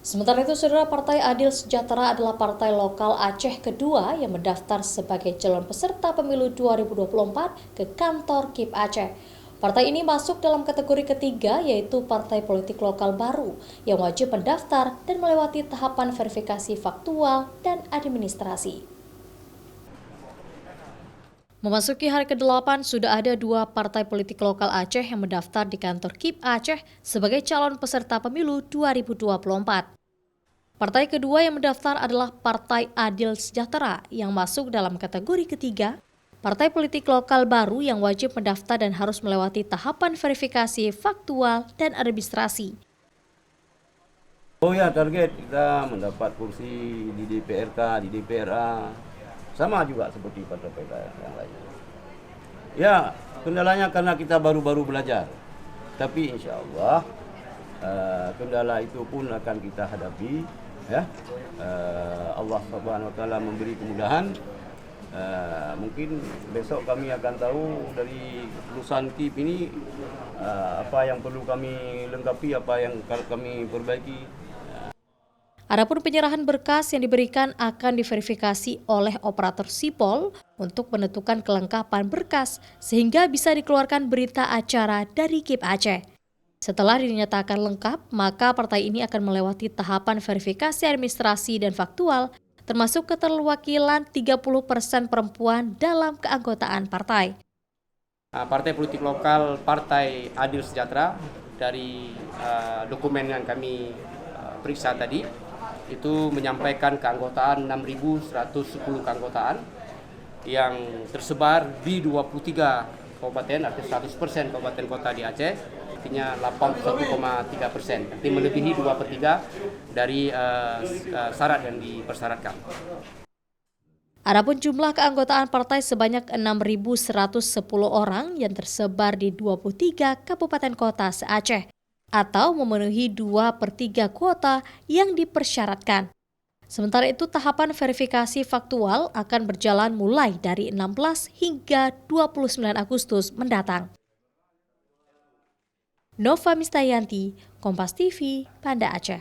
Sementara itu, Saudara, Partai Adil Sejahtera adalah partai lokal Aceh kedua yang mendaftar sebagai calon peserta pemilu 2024 ke kantor KIP Aceh. Partai ini masuk dalam kategori ketiga, yaitu partai politik lokal baru yang wajib mendaftar dan melewati tahapan verifikasi faktual dan administrasi. Memasuki hari ke-8, sudah ada 2 partai politik lokal Aceh yang mendaftar di kantor KIP Aceh sebagai calon peserta pemilu 2024. Partai kedua yang mendaftar adalah Partai Adil Sejahtera yang masuk dalam kategori ketiga, partai politik lokal baru yang wajib mendaftar dan harus melewati tahapan verifikasi faktual dan administrasi. Oh ya, target kita mendapat kursi di DPRK, di DPRA, sama juga seperti partai-partai yang lain. Ya, kendalanya karena kita baru-baru belajar, tapi insya Allah kendala itu pun akan kita hadapi. Ya, Allah Subhanahu Wa Taala memberi kemudahan. Mungkin besok kami akan tahu dari lulusan KIP ini apa yang perlu kami lengkapi, apa yang kami perbaiki. Adapun penyerahan berkas yang diberikan akan diverifikasi oleh operator sipol untuk menentukan kelengkapan berkas sehingga bisa dikeluarkan berita acara dari KIP Aceh. Setelah dinyatakan lengkap, maka partai ini akan melewati tahapan verifikasi administrasi dan faktual, termasuk keterwakilan 30% perempuan dalam keanggotaan partai. Partai politik lokal Partai Adil Sejahtera dari dokumen yang kami periksa tadi itu menyampaikan keanggotaan 6.110 keanggotaan yang tersebar di 23 kabupaten, artinya 100% kabupaten kota di Aceh, artinya 81,3%, artinya melebihi 2/3 dari syarat yang dipersyaratkan. Adapun jumlah keanggotaan partai sebanyak 6.110 orang yang tersebar di 23 kabupaten kota se-Aceh, atau memenuhi 2/3 kuota yang dipersyaratkan. Sementara itu, tahapan verifikasi faktual akan berjalan mulai dari 16 hingga 29 Agustus mendatang. Nova Mistayanti, Kompas TV, Banda Aceh.